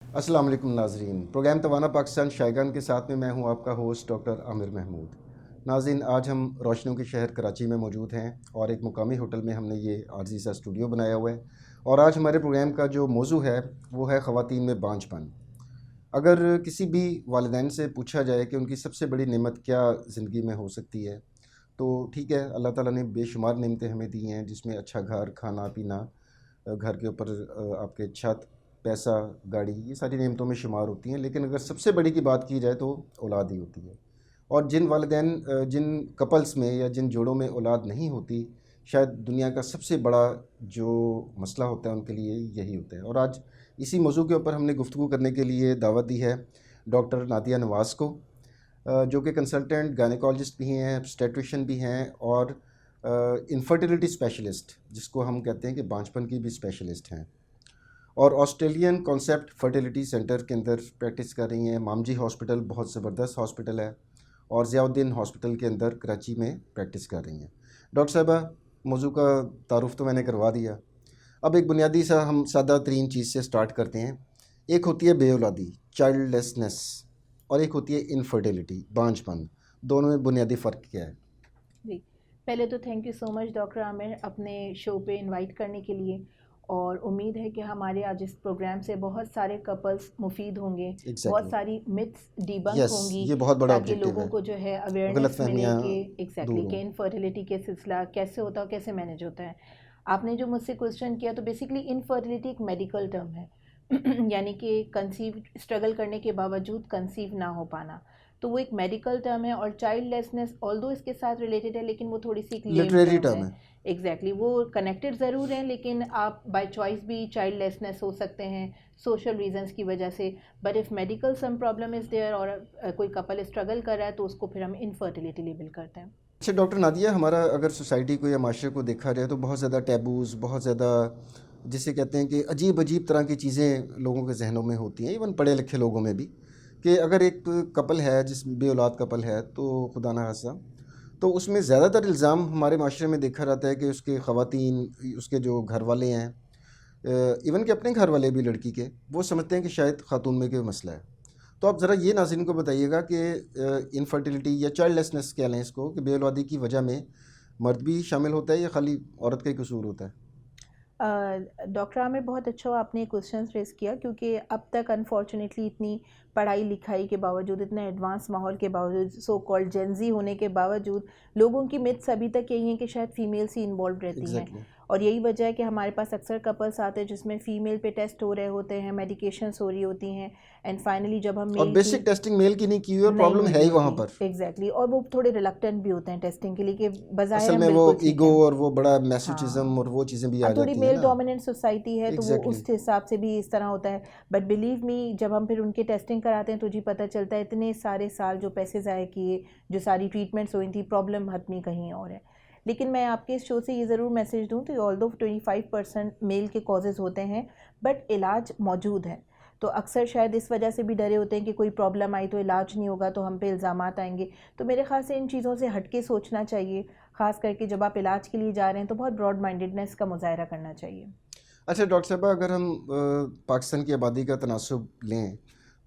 अस्सलाम वालेकुम नाजरीन। प्रोग्राम तवाना पाकिस्तान शायगान के साथ में मैं हूं आपका होस्ट डॉक्टर आमिर महमूद। नाज़रीन, आज हम रोशनियों के शहर कराची में मौजूद हैं और एक मुकामी होटल में हमने ये आर्जी सा स्टूडियो बनाया हुआ है। और आज हमारे प्रोग्राम का जो मौजू है वो है ख़वातीन में बांझपन। अगर किसी भी वालिदैन से पूछा जाए कि उनकी सबसे बड़ी नेमत क्या ज़िंदगी में हो सकती है, तो ठीक है, अल्लाह ताला ने बेशुमार नेमतें हमें दी हैं, जिसमें अच्छा घर, खाना पीना, घर के ऊपर आपके छत, पैसा, गाड़ी, ये सारी नेमतों में शुमार होती हैं। लेकिन अगर सबसे बड़ी की बात की जाए तो औलाद ही होती है। और जिन वालिदैन जिन कपल्स में या जिन जोड़ों में औलाद नहीं होती, शायद दुनिया का सबसे बड़ा जो मसला होता है उनके लिए यही होता है। और आज इसी मौजू के ऊपर हमने गुफ्तगू करने के लिए दावत दी है डॉक्टर नादिया नवाज़ को, जो कि कंसल्टेंट गायनेकोलॉजिस्ट भी हैं, ऑब्स्टेट्रिशियन भी हैं और इनफर्टिलिटी स्पेशलिस्ट, जिसको हम कहते हैं कि बांझपन की भी स्पेशलिस्ट हैं। और ऑस्ट्रेलियन कॉन्सेप्ट फर्टिलिटी सेंटर के अंदर प्रैक्टिस कर रही हैं। मामजी हॉस्पिटल बहुत ज़बरदस्त हॉस्पिटल है, और ज़ियाउद्दीन हॉस्पिटल के अंदर कराची में प्रैक्टिस कर रही हैं। डॉक्टर साहबा, मौजू का तारुफ तो मैंने करवा दिया। अब एक बुनियादी सा हम सादा तरीन चीज़ से स्टार्ट करते हैं। एक होती है बेऔलादी, चाइल्डलेसनेस, और एक होती है इनफर्टिलिटी, बांझपन। दोनों में बुनियादी फ़र्क क्या है? जी, पहले तो thank you so much doctor Aamir अपने शो पे इनवाइट करने के लिए। और उम्मीद है कि हमारे आज इस प्रोग्राम से बहुत सारे कपल्स मुफीद होंगे, बहुत एग्जैक्टली। सारी मिथ्स डिबंक यस, होंगी, ये बहुत बड़ा ताकि ऑब्जेक्टिव लोगों है। को जो है अवेयरनेस मिले गलतफहमियाँ कि दूर एग्जैक्टली हों। कि इनफर्टिलिटी के सिलसिला कैसे होता है और कैसे मैनेज होता है। आपने जो मुझसे क्वेश्चन किया, तो बेसिकली इनफर्टिलिटी एक मेडिकल टर्म है। यानी कि कंसीव स्ट्रगल करने के बावजूद कंसीव ना हो पाना, तो वो एक मेडिकल टर्म है। और चाइल्डलेसनेस ऑल्दो इसके साथ रिलेटेड है, लेकिन वो थोड़ी सी एक लेम लिटरेरी टर्म टर्म है। है। एग्जैक्टली वो कनेक्टेड ज़रूर हैं, लेकिन आप बाय चॉइस भी चाइल्डलेसनेस हो सकते हैं सोशल रीजंस की वजह से। But if medical some problem is there और कोई कपल स्ट्रगल कर रहा है, तो उसको फिर हम इनफर्टिलिटी लेबल करते हैं। अच्छा डॉक्टर नादिया, हमारा अगर सोसाइटी को या माशरे को देखा जाए तो बहुत ज़्यादा टैबूज़, बहुत ज़्यादा जिसे कहते हैं कि अजीब अजीब तरह की चीज़ें लोगों के जहनों में होती हैं, इवन पढ़े लिखे लोगों में भी, कि अगर एक कपल है, जिस बे औलाद कपल है, तो खुदा ना खास्ता, तो उसमें ज़्यादातर इल्ज़ाम हमारे माशरे में देखा जाता है कि उसके ख़वातीन, उसके जो घर वाले हैं, इवन कि अपने घर वाले भी लड़की के, वो समझते हैं कि शायद खातून में कोई मसला है। तो आप ज़रा ये नाज़रीन को बताइएगा कि इनफर्टिलिटी या चाइल्डलेसनेस कह लें इसको, कि बेऔलादी की वजह में मर्द भी शामिल होता है या खाली औरत का ही कसूर होता है? डॉक्टर आमिर, बहुत अच्छा हुआ आपने क्वेश्चन रेस किया, क्योंकि अब तक अनफॉर्चुनेटली इतनी पढ़ाई लिखाई के बावजूद, इतने एडवांस माहौल के बावजूद, सो कॉल्ड जेंजी होने के बावजूद, लोगों की मिथ्स अभी तक यही हैं कि शायद फीमेल्स ही इन्वॉल्व रहती हैं। एग्जैक्टली। और यही वजह है कि हमारे पास अक्सर कपल्स आते हैं जिसमें फ़ीमेल पे टेस्ट हो रहे होते हैं, मेडिकेशंस हो रही होती हैं, एंड फाइनली जब हम और मेल की बेसिक टेस्टिंग मेल की नहीं की हुई और नहीं प्रॉब्लम हुई है ही वहाँ होती। पर। एग्जैक्टली, और वो थोड़े रिलक्टेंट भी होते हैं टेस्टिंग के लिए, कि बज़ाहिर असल हम में वो बिल्कुल ठीक ईगो हैं। और वो बड़ा मैसोचिज्म हाँ, और वो चीज़ें भी आ अब थोड़ी जाती हैं मेल ना। डोमिनेंट सोसाइटी है, तो वो एग्जैक्टली। उस हिसाब से भी इस तरह होता है। बट बिलीव मी, जब हम फिर उनकी टेस्टिंग कराते हैं तो जी पता चलता है इतने सारे साल जो पैसे ज़ाय किए, जो सारी ट्रीटमेंट्स हुई थी, प्रॉब्लम हतमी कहीं और है। लेकिन मैं आपके इस शो से ये ज़रूर मैसेज दूँ, तो ऑल दो 25% मेल के कॉजेज़ होते हैं, बट इलाज मौजूद है। तो अक्सर शायद इस वजह से भी डरे होते हैं कि कोई प्रॉब्लम आई तो इलाज नहीं होगा, तो हम पे इल्ज़ामात आएंगे। तो मेरे ख्याल से इन चीज़ों से हट के सोचना चाहिए। ख़ास करके जब आप इलाज के लिए जा रहे हैं, तो बहुत ब्रॉड माइंडेडनेस का मुज़ाहरा करना चाहिए। अच्छा डॉक्टर साहब, अगर हम पाकिस्तान की आबादी का तनासुब लें,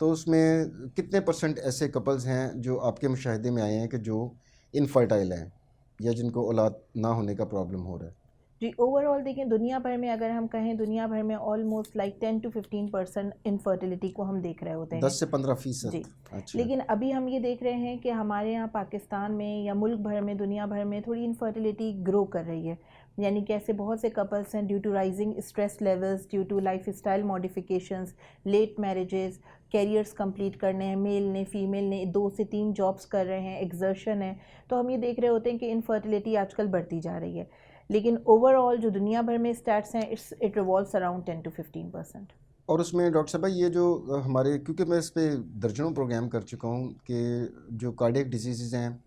तो उसमें कितने परसेंट ऐसे कपल्स हैं जो आपके मुशाहिदे में आए हैं कि जो इनफर्टाइल हैं या जिनको औलाद ना होने का प्रॉब्लम हो रहा है? जी, ओवरऑल देखें, दुनिया भर में अगर हम कहें, दुनिया भर में ऑलमोस्ट लाइक 10 to 15% इनफर्टिलिटी को हम देख रहे होते हैं। 10 से 15%। जी, अच्छा। लेकिन अभी हम ये देख रहे हैं कि हमारे यहाँ पाकिस्तान में या मुल्क भर में, दुनिया भर में थोड़ी इनफर्टिलिटी ग्रो कर रही है। यानी कि ऐसे बहुत से कपल्स हैं, due to rising stress levels, due to life style modifications, late marriages, careers complete करने हैं, मेल ने फीमेल ने 2 से 3 जॉब्स कर रहे हैं, एक्सर्शन है, तो हम ये देख रहे होते हैं कि इनफर्टिलिटी आजकल बढ़ती जा रही है। लेकिन ओवरऑल जो दुनिया भर में स्टैट्स हैं, इट रिवॉल्व्स अराउंड 10 to 15%। और उसमें डॉक्टर साहब ये जो हमारे, क्योंकि मैं इस पे दर्जनों प्रोग्राम कर चुका हूँ, कि जो कार्डियक डिजीज़ हैं,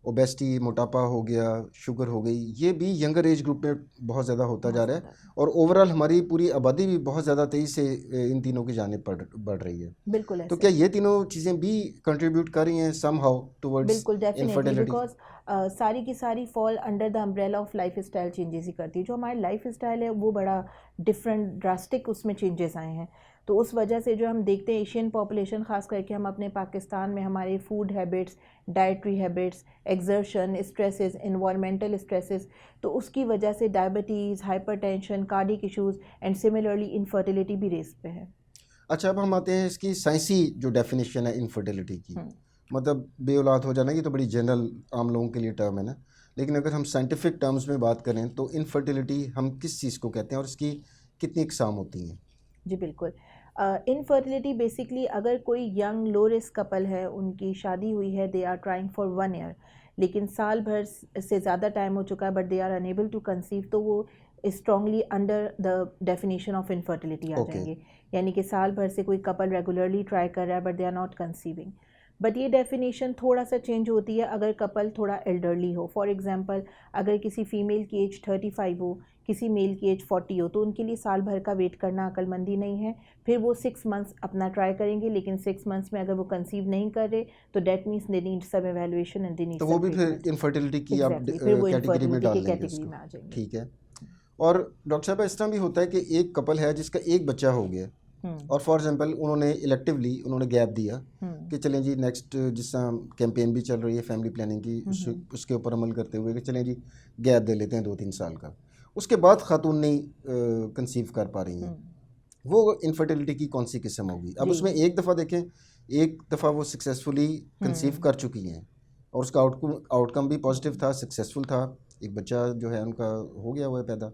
ओबेसिटी, मोटापा हो गया, शुगर हो गई, ये भी यंगर एज ग्रुप में बहुत ज़्यादा होता बहुत जा रहा है। ज़्यादा। और ओवरऑल हमारी पूरी आबादी भी बहुत ज़्यादा तेज़ी से इन तीनों की जानिब बढ़ रही है। बिल्कुल तो ऐसा क्या ही है। ये तीनों चीज़ें भी कंट्रीब्यूट कर रही हैं सम हाउ टुवर्ड्स बिल्कुल डेफिनेटली, इनफर्टिलिटी? बिकॉज सारी की सारी fall under the umbrella of lifestyle changes ही करती है। जो हमारी लाइफ स्टाइल है वो बड़ा डिफरेंट ड्रास्टिक उसमें चेंजेस आए हैं। तो उस वजह से जो हम देखते हैं एशियन पॉपुलेशन, ख़ास करके हम अपने पाकिस्तान में हमारे food habits, dietary habits, exertion, stresses, environmental stresses, तो उसकी वजह से diabetes, hypertension, cardiac issues and similarly infertility भी रेस पे है। अच्छा, अब हम आते हैं इसकी साइंसी जो डेफिनेशन है इनफर्टिलिटी की। मतलब बेऔलाद हो जाना, ये तो बड़ी जनरल आम लोगों के लिए टर्म है ना, लेकिन अगर हम साइंटिफिक टर्म्स में बात करें तो इनफर्टिलिटी हम किस चीज़ को कहते हैं और इसकी कितनी इकसाम होती हैं? जी बिल्कुल। इनफर्टिलिटी बेसिकली अगर कोई यंग लो रिस्क कपल है, उनकी शादी हुई है, they are trying for 1 year, लेकिन साल भर से ज़्यादा टाइम हो चुका है but they are unable to conceive, तो वो strongly under the definition of infertility आ जाएंगे। यानी कि साल भर से कोई कपल रेगुलरली ट्राई कर रहा है but they are not conceiving. But ये डेफिनेशन थोड़ा सा चेंज होती है अगर कपल थोड़ा एल्डरली हो। फॉर एग्जांपल, अगर किसी फीमेल की एज 35 हो, किसी मेल की एज 40 हो, तो उनके लिए साल भर का वेट करना अक्लमंदी नहीं है। फिर वो 6 मंथ्स अपना ट्राई करेंगे, लेकिन 6 मंथ्स में अगर वो कंसीव नहीं कर रहे तो that means they need some evaluation and they need तो वो भी फिर इनफर्टिलिटी की आप फिर वो कैटेगरी में डाल लेंगे कैटेगरी में आ उसको। जाएंगे। ठीक है। और डॉक्टर साहब, इस तरह भी होता है कि एक कपल है जिसका एक बच्चा हो गया और फॉर एग्जांपल उन्होंने इलेक्टिवली उन्होंने गैप दिया कि चलें जी नेक्स्ट, जिस तरह कैंपेन भी चल रही है फैमिली प्लानिंग की, उसके ऊपर अमल करते हुए कि चलें जी गैप दे लेते हैं 2-3 साल का, उसके बाद खातून नहीं कंसीव कर पा रही हैं, वो इनफर्टिलिटी की कौन सी किस्म होगी? अब उसमें एक दफ़ा देखें, एक दफ़ा वो सक्सेसफुली कंसीव कर चुकी हैं और उसका आउटकम भी पॉजिटिव था, सक्सेसफुल था, एक बच्चा जो है उनका हो गया हुआ है पैदा,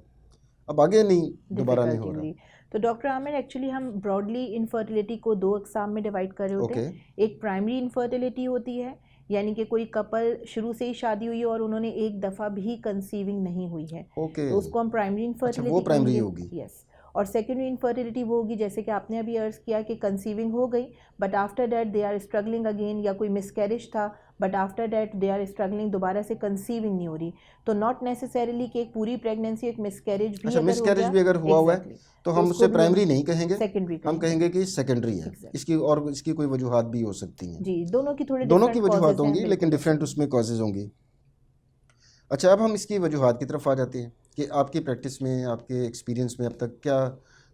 अब आगे नहीं, दोबारा नहीं हो रहा। तो डॉक्टर आमिर, एक्चुअली हम ब्रॉडली इनफर्टिलिटी को 2 अक़साम में डिवाइड कर रहे होते हैं। एक प्राइमरी इनफर्टिलिटी होती है, यानी कि कोई कपल शुरू से ही शादी हुई है और उन्होंने एक दफ़ा भी कंसीविंग नहीं हुई है, तो उसको हम प्राइमरी इनफर्टिलिटी वो प्राइमरी होगी। यस। और सेकेंडरी इनफर्टिलिटी वो होगी जैसे कि आपने अभी अर्ज किया कि कंसीविंग हो गई but after that they are struggling again, या कोई मिसकैरेज था but after that they are struggling, दोबारा से कंसीविंग नहीं हो रही। तो नॉट नेसेसरीली कि एक पूरी प्रेगनेंसी एक मिसकैरेज भी मिसकैरेज भी अगर हुआ हुआ है तो हम उससे प्राइमरी नहीं कहेंगे, सेकेंडरी हम कहेंगे कि सेकेंडरी है। इसकी कोई वजूहात भी हो सकती हैं जी, दोनों की वजूहात होंगी, लेकिन डिफरेंट उसमें कॉजेज होंगी। अच्छा, अब हम इसकी वजूहात की तरफ आ जाते हैं कि आपकी प्रैक्टिस में, आपके एक्सपीरियंस में अब तक क्या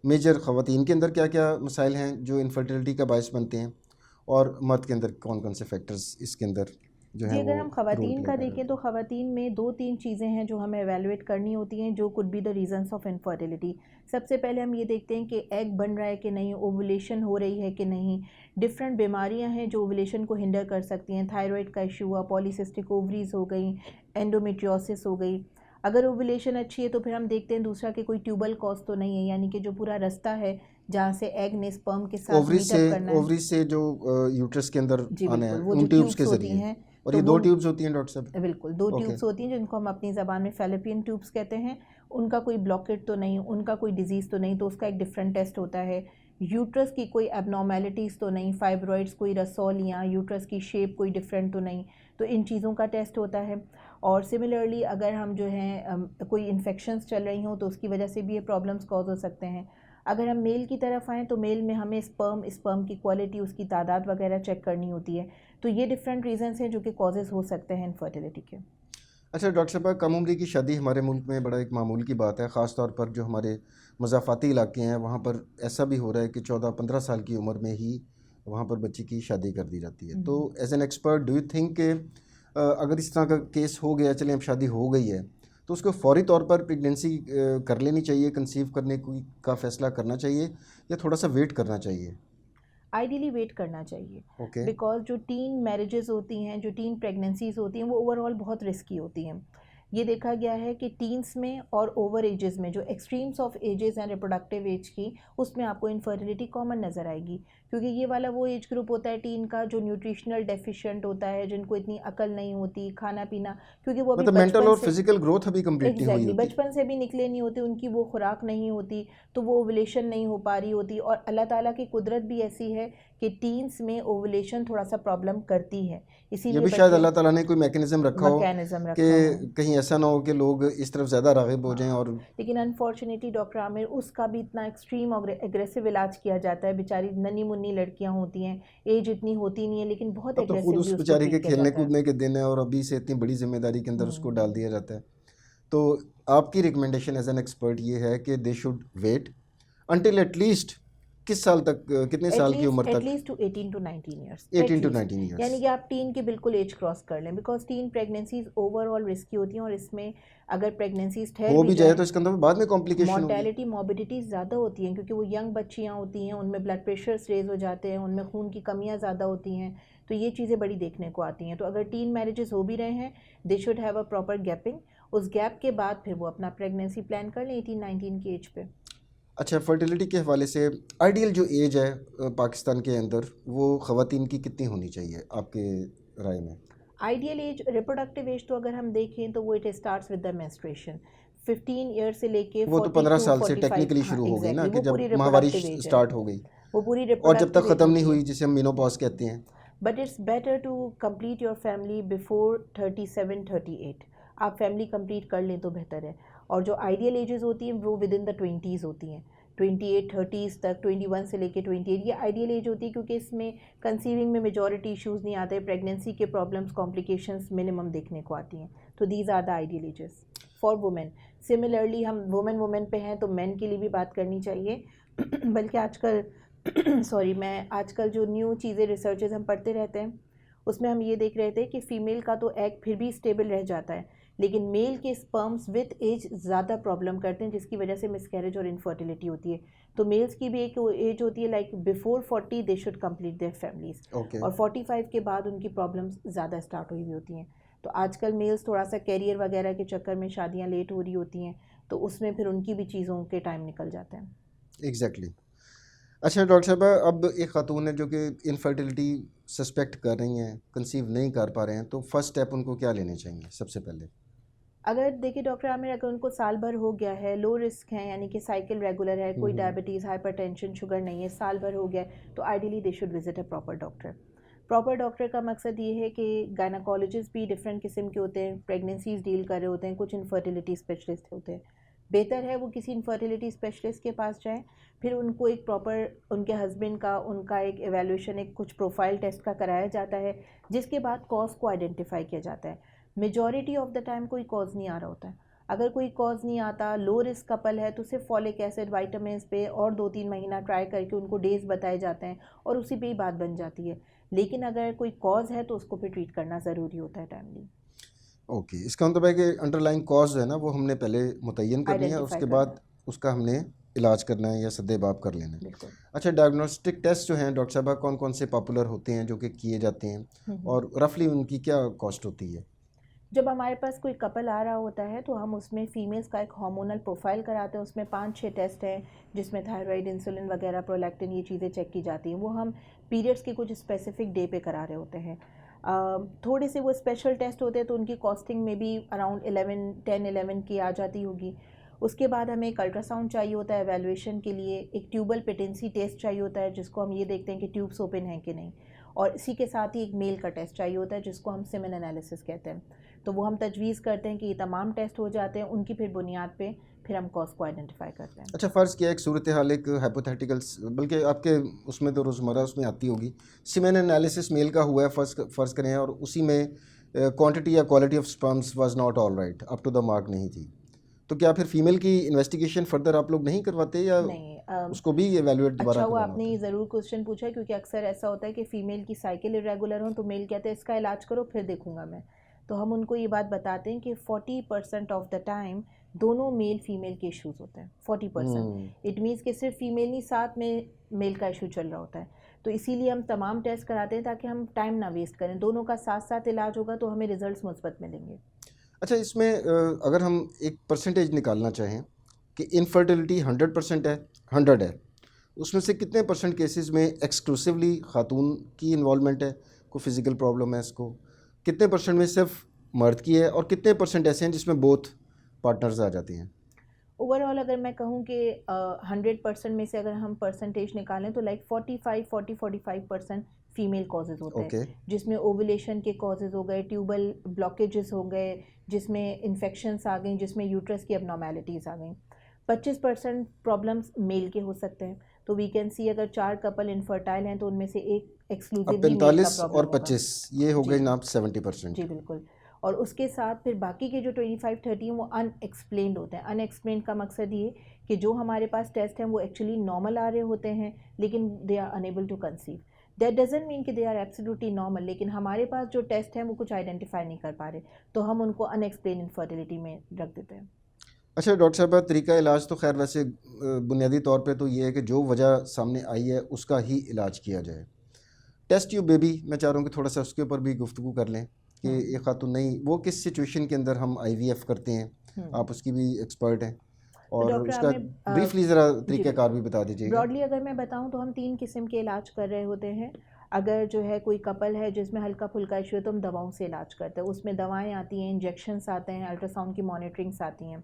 मेजर ख़वातीन के अंदर क्या क्या मसाइल हैं जो इनफर्टिलिटी का बायस बनते हैं और मर्द के अंदर कौन कौन से फैक्टर्स इसके अंदर जो है? अगर हम ख़वातीन का देखें तो ख़वातीन में 2-3 चीज़ें हैं जो हमें एवेलुएट करनी होती हैं, जो could be the reasons of infertility. सबसे पहले हम ये देखते हैं कि एग बन रहा है कि नहीं, ओवुलेशन हो रही है कि नहीं। डिफरेंट बीमारियां हैं जो ओवुलेशन को हिंडर कर सकती हैं। थायराइड का इशू हुआ, पॉलीसिस्टिक ओवरीज हो गई, एंडोमेट्रियोसिस हो गई। अगर ओवुलेशन अच्छी है तो फिर हम देखते हैं दूसरा कि कोई ट्यूबल कॉज तो नहीं है, यानी कि जो पूरा रास्ता है जहाँ से एग ने स्पर्म के साथ मीटअप करना है, ओवरी से जो यूट्रस के अंदर आना है, वो उन जो ट्यूब्स के जरिए हैं। और ये 2 ट्यूब्स होती हैं डॉक्टर साहब? बिल्कुल 2 ट्यूब्स होती हैं जिनको हम अपनी ज़बान में फैलोपियन ट्यूब्स कहते हैं। उनका कोई ब्लॉकेट तो नहीं, उनका कोई डिजीज़ तो नहीं, तो उसका एक डिफरेंट टेस्ट होता है। यूट्रस की कोई एबनॉर्मेलिटीज़ तो नहीं, फाइब्रॉइड्स, कोई रसोल या यूट्रस की शेप कोई डिफरेंट तो नहीं, तो इन चीज़ों का टेस्ट होता है। और सिमिलरली अगर हम जो हैं कोई इन्फेक्शंस चल रही हों तो उसकी वजह से भी ये प्रॉब्लम्स कॉज हो सकते हैं। अगर हम मेल की तरफ आएँ तो मेल में हमें स्पर्म की क्वालिटी, उसकी तादाद वगैरह चेक करनी होती है। तो ये डिफरेंट रीजंस हैं जो कि कॉजेज़ हो सकते हैं इनफर्टिलिटी के। अच्छा डॉक्टर साहब, कम उम्री की शादी हमारे मुल्क में बड़ा एक मामूल की बात है, ख़ास तौर पर जो हमारे मज़ाफ़ाती इलाके हैं वहाँ पर ऐसा भी हो रहा है कि 14-15 साल की उम्र में ही वहाँ पर बच्ची की शादी कर दी जाती है। तो as an expert do you think कि अगर इस तरह का केस हो गया, चलें अब शादी हो गई है, तो उसको फौरी तौर पर प्रेगनेंसी कर लेनी चाहिए, कंसीव करने का फ़ैसला करना चाहिए या थोड़ा सा वेट करना चाहिए? आइडियली वेट करना चाहिए, बिकॉज जो टीन मैरिजेस होती हैं, जो टीन प्रेगनेंसीज होती हैं, वो ओवरऑल बहुत रिस्की होती हैं। ये देखा गया है कि टीन्स में और ओवर एजेस में, जो एक्सट्रीम्स ऑफ एजेस हैं रिप्रोडक्टिव एज की, उसमें आपको इनफर्टिलिटी कॉमन नज़र आएगी, क्योंकि ये वाला वो एज ग्रुप होता है टीन का जो न्यूट्रिशनल डेफिशिएंट होता है, जिनको इतनी अकल नहीं होती, खाना पीना, क्योंकि वो अभी मेंटल और फिजिकल ग्रोथ अभी कंप्लीट नहीं हुई होती, बचपन से भी निकले नहीं होते, उनकी वो खुराक नहीं होती, तो वो ओवुलेशन नहीं हो पा रही होती। और अल्लाह ताला की कुदरत भी ऐसी है कि टीन्स में ओवुलेशन थोड़ा सा प्रॉब्लम करती है, इसीलिए ये भी शायद अल्लाह ताला ने कोई मैकेनिज्म रखा हो कि कहीं ऐसा ना हो कि लोग इस तरफ ज़्यादा राग़िब हो जाएं। और लेकिन अनफॉर्चुनेटली डॉक्टर आमिर, उसका भी इतना एक्सट्रीम और एग्रेसिव इलाज किया जाता है। बेचारी नन्ही मुन्नी लड़कियां होती हैं, एज इतनी होती नहीं है, लेकिन बहुत एग्रेसिव उस बेचारी के खेलने कूदने के दिन है और अभी से इतनी बड़ी जिम्मेदारी के अंदर उसको डाल दिया जाता है। तो आपकी रिकमेंडेशन एज एन एक्सपर्ट ये है कि they should wait until at least किस साल तक, कितने साल की उम्र तक? At least to 18 to 19 years, 18 to 19 यानी ईयर्स। कि आप टीन के बिल्कुल एज क्रॉस कर लें, because tin pregnancies overall risky होती हैं और इसमें अगर प्रेगनेंसीज ठहर हो भी भी जाए जाए तो इसके अंदर बाद में कॉम्प्लिकेशन होगी। मॉर्टेलिटी मॉर्बिडिटीज़ ज़्यादा होती हैं, क्योंकि वो यंग बच्चियाँ होती हैं, उनमें ब्लड प्रेशर्स रेज हो जाते हैं, उनमें खून की कमियाँ ज़्यादा होती हैं, तो ये चीज़ें बड़ी देखने को आती हैं। तो अगर टीन मैरिजेस हो भी रहे हैं, they should have a proper gapping, उस गैप के बाद फिर वो अपना प्रेगनेंसी प्लान कर लें 18-19 की एज पे। अच्छा, फर्टिलिटी के हवाले से आइडियल जो एज है पाकिस्तान के अंदर, वो ख़वातीन की कितनी होनी चाहिए आपके राय में? आइडियल एज, रिप्रोडक्टिव एज तो अगर हम देखें तो वो it starts with the menstruation, 15 year से लेके वो तो 40 15 to साल से 45। टेक्निकली हाँ शुरू हो गई ना, एग्जैक्टली, कि वो पूरी जब माहवारी रिप्रोडक्टिव एज है, स्टार्ट हो गई, वो पूरी और जब तक रिप्रोडक्टिव एज ख़त्म नहीं होती है। हुई, जिसे हम मेनोपॉज कहते हैं। But it's better to complete your family before 37-38, आप फैमिली कंप्लीट कर लें तो बेहतर है। और जो आइडियल एजेस होती हैं वो विद इन द 20s होती हैं, 28-30s तक, 21 से लेके 28, ये आइडियल एज होती है, क्योंकि इसमें कंसीविंग में मेजॉरिटी इश्यूज़ नहीं आते, प्रेगनेंसी के प्रॉब्लम्स कॉम्प्लिकेशंस मिनिमम देखने को आती हैं, तो these are the ideal ages for women. Similarly हम वुमेन पे हैं तो मेन के लिए भी बात करनी चाहिए बल्कि आजकल सॉरी, मैं आजकल जो न्यू चीज़ें रिसर्चेज हम पढ़ते रहते हैं उसमें हम ये देख रहे थे कि फ़ीमेल का तो एग फिर भी स्टेबल रह जाता है, लेकिन मेल के स्पर्म्स विथ एज ज़्यादा प्रॉब्लम करते हैं, जिसकी वजह से मिसकैरेज और इनफर्टिलिटी होती है। तो मेल्स की भी एक एज होती है, like before 40 they should complete their families, okay. और 45 के बाद उनकी प्रॉब्लम्स ज़्यादा स्टार्ट हुई हुई होती हैं। तो आजकल मेल्स थोड़ा सा कैरियर वगैरह के चक्कर में शादियाँ लेट हो रही होती हैं, तो उसमें फिर उनकी भी चीज़ों के टाइम निकल जाते हैं। एग्जैक्टली। अच्छा डॉक्टर साहब, अब एक खातून है जो कि इनफर्टिलिटी सस्पेक्ट कर रही हैं, कंसीव नहीं कर पा रहे हैं, तो फर्स्ट स्टेप उनको क्या लेने चाहिए सबसे पहले? अगर देखिए डॉक्टर आमिर, अगर उनको साल भर हो गया है, लो रिस्क है, यानी कि साइकिल रेगुलर है, कोई डायबिटीज़, हाइपरटेंशन, शुगर नहीं है, साल भर हो गया है, तो ideally they should visit a proper doctor. Proper doctor का मकसद ये है कि गायनाकोलॉजिस्ट भी डिफरेंट किस्म के होते हैं, प्रेगनेंसीज डील कर रहे होते हैं, कुछ इनफर्टिलिटी स्पेशलिस्ट होते हैं। बेहतर है वो किसी इनफर्टिलिटी स्पेशलिस्ट के पास जाएँ, फिर उनको एक प्रॉपर उनके हस्बैंड का उनका एक एवेल्यूशन, एक कुछ प्रोफाइल टेस्ट का कराया जाता है, जिसके बाद कॉज को आइडेंटिफाई किया जाता है। मेजॉरिटी ऑफ द टाइम कोई कॉज नहीं आ रहा होता है। अगर कोई कॉज नहीं आता, लो रिस्क कपल है, तो सिर्फ फॉलिक एसिड, वाइटामिन पे और 2-3 महीना ट्राई करके उनको डेज बताए जाते हैं और उसी पे ही बात बन जाती है। लेकिन अगर कोई कॉज है तो उसको फिर ट्रीट करना ज़रूरी होता है टाइमली, ओके, इसका मतलब है कि अंडरलाइन कॉज है ना, वो हमने पहले मुतय्यन करनी है, आइडेंटिफाई उसके करना बाद है। उसका हमने इलाज करना है या सद्देबाब कर लेना है। बिल्कुल। अच्छा, डायग्नोस्टिक टेस्ट जो हैं डॉक्टर साहब, कौन कौन से पॉपुलर होते हैं जो कि किए जाते हैं, और रफली उनकी क्या कॉस्ट होती है? जब हमारे पास कोई कपल आ रहा होता है तो हम उसमें फीमेल्स का एक हार्मोनल प्रोफाइल कराते हैं, उसमें 5-6 टेस्ट हैं, जिसमें थायराइड, इंसुलिन वगैरह, प्रोलैक्टिन, ये चीज़ें चेक की जाती हैं। वो हम पीरियड्स के कुछ स्पेसिफिक डे पे करा रहे होते हैं। थोड़े से वो स्पेशल टेस्ट होते हैं तो उनकी कॉस्टिंग में भी अराउंड 10-11 की आ जाती होगी। उसके बाद हमें एक अल्ट्रासाउंड चाहिए होता है एवेलुएशन के लिए, एक ट्यूबल पेटेंसी टेस्ट चाहिए होता है जिसको हम ये देखते हैं कि ट्यूब्स ओपन हैं कि नहीं, और इसी के साथ ही एक मेल का टेस्ट चाहिए होता है जिसको हम सीमेन एनालिसिस कहते हैं। तो वो हम तजवीज़ करते हैं कि ये तमाम टेस्ट हो जाते हैं, उनकी फिर बुनियाद पे फिर हम कॉज को आइडेंटिफाई करते हैं। अच्छा, फ़र्ज़ किया एक सूरत हाल, एक हाइपोथेटिकल, बल्कि आपके उसमें तो रोज़मर्रा उसमें आती होगी, सीमेन एनालिसिस मेल का हुआ है, फ़र्ज़ करें, और उसी में क्वांटिटी या quality of sperms was not all right, up to the mark नहीं थी, तो क्या फिर फीमेल की इन्वेस्टिगेशन फर्दर आप लोग नहीं करवाते, या नहीं, उसको भी एवेलुएट दोबारा अच्छा हुआ करवाना आपने होता ये है? ज़रूर क्वेश्चन पूछा है, क्योंकि अक्सर ऐसा होता है कि फ़ीमेल की साइकिल इरेगुलर हो तो मेल कहते हैं इसका इलाज करो फिर देखूंगा मैं। तो हम उनको ये बात बताते हैं कि 40% ऑफ द टाइम दोनों मेल फीमेल के इश्यूज़ होते हैं, 40%। इट मीन्स कि सिर्फ फीमेल नहीं, साथ में मेल का इशू चल रहा होता है। तो इसीलिए हम तमाम टेस्ट कराते हैं ताकि हम टाइम ना वेस्ट करें, दोनों का साथ साथ इलाज होगा तो हमें रिजल्ट्स मुस्बत मिलेंगे। अच्छा, इसमें अगर हम एक परसेंटेज निकालना चाहें कि इनफर्टिलिटी 100% है, 100 है, उसमें से कितने परसेंट केसेस में एक्सक्लूसिवली खातून की इन्वॉल्वमेंट है, कोई फिज़िकल प्रॉब्लम है इसको, कितने परसेंट में सिर्फ मर्द की है, और कितने परसेंट ऐसे हैं जिसमें बोथ पार्टनर्स आ जाती हैं? ओवरऑल अगर मैं कहूँ कि 100% में से अगर हम परसेंटेज निकालें तो लाइक 45% फीमेल कॉजेज़ होते ओके। हैं, जिसमें ओवुलेशन के कॉजेज़ हो गए, ट्यूबल ब्लॉकेजेस हो गए, जिसमें इन्फेक्शंस आ गई, जिसमें यूट्रस की एबनॉर्मेलिटीज़ आ गई। 25% प्रॉब्लम्स मेल के हो सकते हैं। तो वी कैन सी अगर 4 कपल इनफर्टाइल हैं तो उनमें से एक अब एक्सक्लूसिवली मेल का 45 प्रॉब्लम और होगा। 25 ये हो जी गए जनाब 70%। जी बिल्कुल। और उसके साथ फिर बाकी के जो 25-30 हैं वो अनएक्सप्लेन्ड होते हैं। अनएक्सप्लेन्ड का मकसद ये कि जो हमारे पास टेस्ट हैं वो एक्चुअली नॉर्मल आ रहे होते हैं लेकिन they are unable to conceive. That doesn't mean कि दे आर एब्सोल्युटली नॉर्मल, लेकिन हमारे पास जो टेस्ट हैं वो कुछ आइडेंटिफाई नहीं कर पा रहे, तो हम उनको अनएक्सप्लेन इनफर्टिलिटी में रख देते हैं। अच्छा डॉक्टर साहब, तरीका इलाज तो खैर वैसे बुनियादी तौर पे तो ये है कि जो वजह सामने आई है उसका ही इलाज किया जाए। टेस्ट ट्यूब बेबी, मैं चाह रहा हूँ कि थोड़ा सा उसके ऊपर भी गुफ्तगू कर लें कि एक खातून नहीं, वो किस सिचुएशन के अंदर हम IVF करते हैं, आप उसकी भी एक्सपर्ट हैं, तो और डॉक्टर उसका आमिर, ब्रीफली ज़रा तरीक़ाकार भी बता दीजिएगा। ब्रॉडली अगर मैं बताऊं तो हम 3 किस्म के इलाज कर रहे होते हैं। अगर जो है कोई कपल है जिसमें हल्का फुल्का इशू है तो हम दवाओं से इलाज करते हैं, उसमें दवाएं आती हैं, इंजेक्शंस आते हैं, अल्ट्रासाउंड की मॉनिटरिंग्स आती हैं।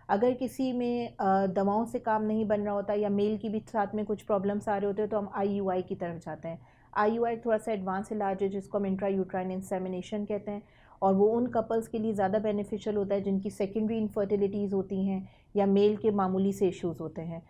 अगर किसी में दवाओं से काम नहीं बन रहा होता या मेल की भी साथ में कुछ प्रॉब्लम्स आ रहे होते हैं तो हम IUI की तरफ जाते हैं। IUI थोड़ा सा एडवांस इलाज है जिसको हम इंट्रा यूट्राइन इंसेमिनेशन कहते हैं, और वो उन कपल्स के लिए ज़्यादा बेनिफिशियल होता है जिनकी सेकेंडरी इनफर्टिलिटीज़ होती हैं या मेल के मामूली से इश्यूज़ होते हैं,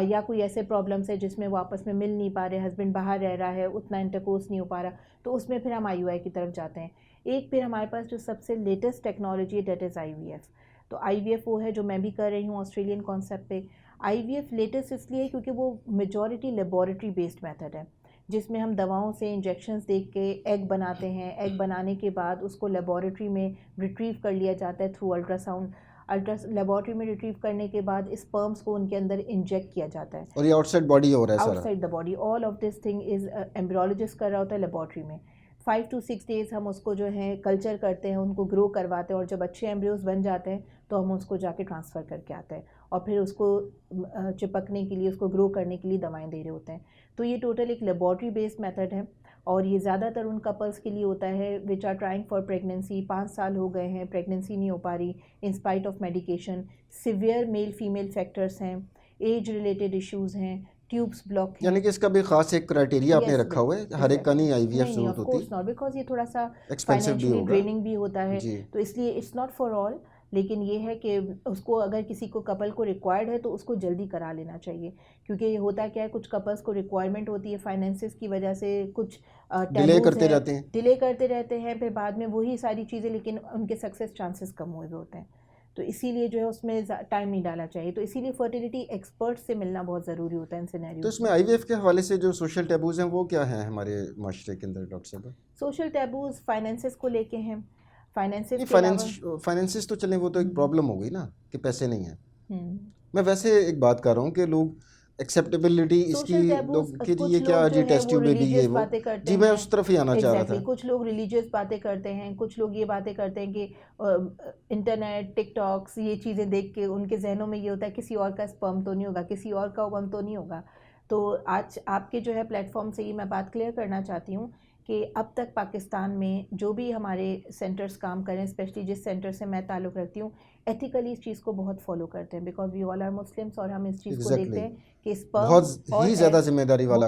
या कोई ऐसे प्रॉब्लम्स है जिसमें वो आपस में मिल नहीं पा रहे, हस्बैंड बाहर रह रहा है, उतना इंटरकोर्स नहीं हो पा रहा, तो उसमें फिर हम IUI की तरफ जाते हैं। एक फिर हमारे पास जो सबसे लेटेस्ट टेक्नोलॉजी है डेट इज़ IVF। तो IVF वो है जो मैं भी कर रही हूँ ऑस्ट्रेलियन कॉन्सेप्ट पे। IVF लेटेस्ट इसलिए क्योंकि वो मेजॉरिटी लेबॉरेटरी बेस्ड मेथड है जिसमें हम दवाओं से इंजेक्शंस दे के एग बनाते हैं। एग बनाने के बाद उसको लेबॉरेटरी में रिट्रीव कर लिया जाता है थ्रू अल्ट्रासाउंड। लेबॉरेटरी में रिट्रीव करने के बाद स्पर्म्स को उनके अंदर इंजेक्ट किया जाता है। और ये आउटसाइड बॉडी हो रहा है सारा? Outside the body, all of this thing is embryologist कर रहा होता है लेबॉरेटरी में। 5 to 6 डेज़ हम उसको जो है कल्चर करते हैं, उनको ग्रो करवाते हैं, और जब अच्छे एम्ब्रियोज बन जाते हैं तो हम उसको जाके ट्रांसफ़र करके आते हैं और फिर उसको चिपकने के लिए, उसको ग्रो करने के लिए दवाएं दे रहे होते हैं। तो ये टोटल एक लेबॉरेटरी बेस्ड मेथड है और ये ज़्यादातर उन कपल्स के लिए होता है which are trying for pregnancy. 5 साल हो गए हैं, प्रेगनेंसी नहीं हो पा रही in spite of medication, severe male female factors हैं, एज रिलेटेड इश्यूज़ हैं, ट्यूब्स ब्लॉक हैं। यानी कि इसका भी खास एक क्राइटेरिया आपने रखा हुआ है, हर एक का नहीं IVF सूट होती? ऑफ नॉट, बिकॉज ये थोड़ा सा एक्सपेंसिव भी फाइनेंशियली होगा ड्रेनिंग भी होता है, जी। तो इसलिए इट्स नॉट फॉर ऑल। लेकिन ये है कि उसको अगर किसी को कपल को रिक्वायर्ड है तो उसको जल्दी करा लेना चाहिए, क्योंकि ये होता क्या है, कुछ कपल्स को रिक्वायरमेंट होती है फाइनेंसिस की वजह से, कुछ डिले करते रहते हैं, डिले करते रहते हैं, फिर बाद में वही सारी चीज़ें, लेकिन उनके सक्सेस चांसेस कम हुए होते हैं, तो इसीलिए जो है उसमें टाइम नहीं डालना चाहिए। तो इसीलिए फर्टिलिटी एक्सपर्ट से मिलना बहुत ज़रूरी होता है इन सिनेरियो। तो इसमें IVF के हवाले से जो सोशल टैबूज़ हैं वो क्या हैं हमारे माशरे के अंदर डॉक्टर साहब? सोशल टैबूज़ फाइनेंसेस को लेके हैं। फाइनेंसिस तो चलें, वो तो एक प्रॉब्लम हो गई ना कि पैसे नहीं हैं। मैं वैसे एक बात कर रहा हूँ कि लोग एक्सेप्टेबिलिटी इसकी लोग कि जी ये क्या जी टेस्ट ट्यूब बेबी ये वो, जी मैं उस तरफ ही आना चाह रहा था। कुछ लोग रिलीजियस बातें करते हैं, कुछ लोग ये बातें करते हैं कि इंटरनेट टिकटॉक्स ये चीज़ें देख के उनके जहनों में ये होता है किसी और का स्पर्म तो नहीं होगा, किसी और का ओवम तो नहीं होगा। तो आज आपके जो है प्लेटफॉर्म से ये मैं बात क्लियर करना चाहती हूँ कि अब तक पाकिस्तान में जो भी हमारे सेंटर्स काम करें, स्पेशली जिस सेंटर से मैं ताल्लुक़ रखती हूँ, एथिकली इस चीज़ को बहुत फॉलो करते हैं, because we all are Muslims, और हम इस चीज़ को देखते हैं कि स्पर्म बहुत ही ज़्यादा जिम्मेदारी वाला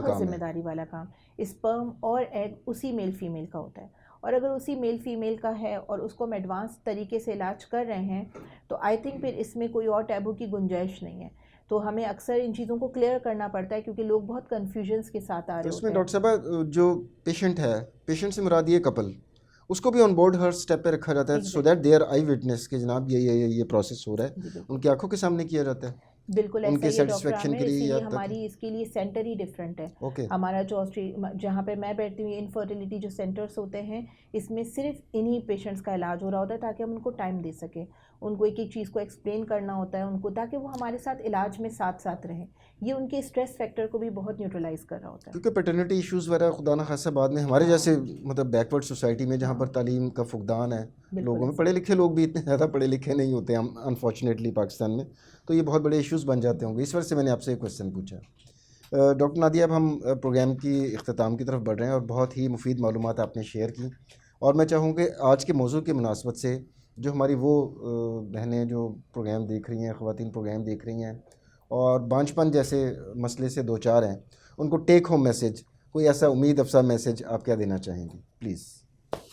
काम है। स्पर्म और एग उसी मेल फीमेल का होता है, और अगर उसी मेल फीमेल का है और उसको हम एडवांस तरीके से इलाज कर रहे हैं तो आई थिंक फिर इसमें कोई और टैबू की गुंजाइश नहीं है। तो हमें अक्सर इन चीज़ों को क्लियर करना पड़ता है क्योंकि लोग बहुत कन्फ्यूजन्स के साथ आ रहे होते हैं। उसमें डॉक्टर साहब जो पेशेंट है, पेशेंट से मुराद ये कपल, उसको भी ऑन बोर्ड हर स्टेप पे रखा जाता है so that there I witness कि जनाब ये प्रोसेस हो रहा है, उनकी आंखों के सामने किया जाता है। बिल्कुल उनके ऐसा ही सेटिस्फेक्शन के लिए, इसीलिए हमारी इसके लिए सेंटर ही डिफरेंट है। हमारा जो जहाँ पे मैं बैठती हूँ, इनफर्टिलिटी जो सेंटर्स होते हैं, इसमें सिर्फ इन्हीं पेशेंट्स का इलाज हो रहा होता है ताकि हम उनको टाइम दे सकें, उनको एक एक चीज़ को एक्सप्लेन करना होता है उनको, ताकि वो हमारे साथ इलाज में साथ साथ रहें। ये उनके स्ट्रेस फैक्टर को भी बहुत न्यूट्रलाइज कर रहा होता है, क्योंकि पैटर्निटी इश्यूज़ वगैरह खुदा न खासा बाद में हमारे जैसे मतलब बैकवर्ड सोसाइटी में जहाँ पर तालीम का फुकदान है, लोगों में पढ़े लिखे लोग भी इतने ज़्यादा पढ़े लिखे नहीं होते हम अनफॉर्चुनेटली पाकिस्तान में, तो ये बहुत बड़े इश्यूज़ बन जाते होंगे। इस वजह से मैंने आपसे एक क्वेश्चन पूछा। डॉक्टर नादिया, अब हम प्रोग्राम की इख्तिताम की तरफ बढ़ रहे हैं और बहुत ही मुफीद मालूमात आपने शेयर की, और मैं चाहूँ कि आज के मौजू के मुनासबत से जो हमारी वो बहनें जो प्रोग्राम देख रही हैं, ख़वातीन प्रोग्राम देख रही हैं और बांझपन जैसे मसले से दो चार हैं, उनको टेक होम मैसेज, कोई ऐसा उम्मीद अफसा मैसेज आप क्या देना चाहेंगी प्लीज़?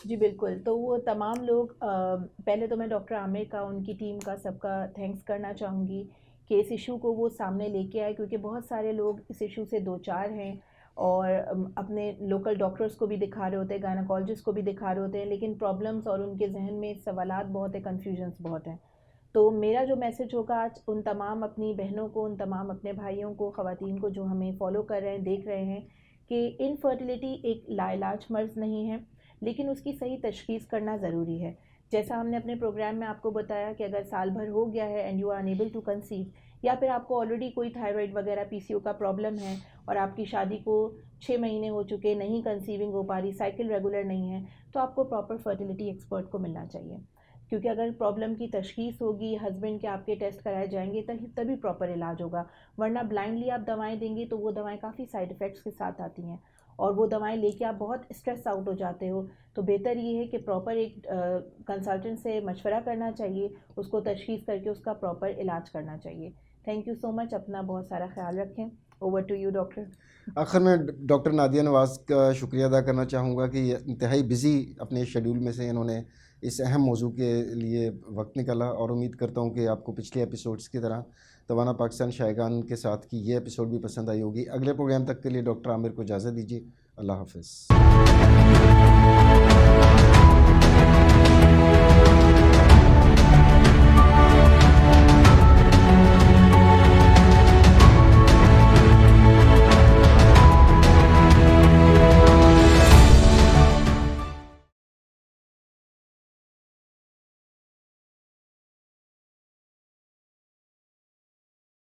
जी बिल्कुल, तो वो तमाम लोग, पहले तो मैं डॉक्टर आमिर का, उनकी टीम का, सबका थैंक्स करना चाहूँगी कि इस इशू को वो सामने लेके आए, क्योंकि बहुत सारे लोग इस इशू से दो चार हैं और अपने लोकल डॉक्टर्स को भी दिखा रहे होते हैं, गायनेकोलॉजिस्ट को भी दिखा रहे होते हैं, लेकिन प्रॉब्लम्स और उनके जहन में सवालात बहुत है, कन्फ्यूजन्स बहुत हैं। तो मेरा जो मैसेज होगा आज उन तमाम अपनी बहनों को, उन तमाम अपने भाइयों को, ख़वातीन को जो हमें फॉलो कर रहे हैं, देख रहे हैं, कि इनफर्टिलिटी एक लाइलाज मर्ज़ नहीं है, लेकिन उसकी सही तशख़ीस करना ज़रूरी है। जैसा हमने अपने प्रोग्राम में आपको बताया कि अगर साल भर हो गया है and you are unable to conceive, या फिर आपको ऑलरेडी कोई थायराइड वगैरह पीसीओ का प्रॉब्लम है और आपकी शादी को 6 महीने हो चुके, नहीं कंसीविंग हो पा रही, साइकिल रेगुलर नहीं है, तो आपको प्रॉपर फर्टिलिटी एक्सपर्ट को मिलना चाहिए। क्योंकि अगर प्रॉब्लम की तशख़ीस होगी, हस्बैंड के आपके टेस्ट कराए जाएंगे, तभी प्रॉपर इलाज होगा। वरना ब्लाइंडली आप दवाएं देंगे तो वो दवाएं काफ़ी साइड इफ़ेक्ट्स के साथ आती हैं और वो दवाएं लेके आप बहुत स्ट्रेस आउट हो जाते हो। तो बेहतर ये है कि प्रॉपर एक कंसल्टेंट से मशवरा करना चाहिए, उसको तशख़ीस करके उसका प्रॉपर इलाज करना चाहिए। थैंक यू सो मच, अपना बहुत सारा ख्याल रखें। Over to you doctor. आखिर में डॉक्टर नादिया नवाज़ का शुक्रिया अदा करना चाहूँगा कि इंतहाई बिज़ी अपने शेड्यूल में से इन्होंने इस अहम मौजू के लिए वक्त निकाला, और उम्मीद करता हूँ कि आपको पिछले एपिसोड्स की तरह तवाना पाकिस्तान शायगान के साथ की ये एपिसोड भी पसंद आई होगी। अगले प्रोग्राम तक के लिए डॉक्टर आमिर को इजाज़त दीजिए। अल्लाह हाफ़िज़।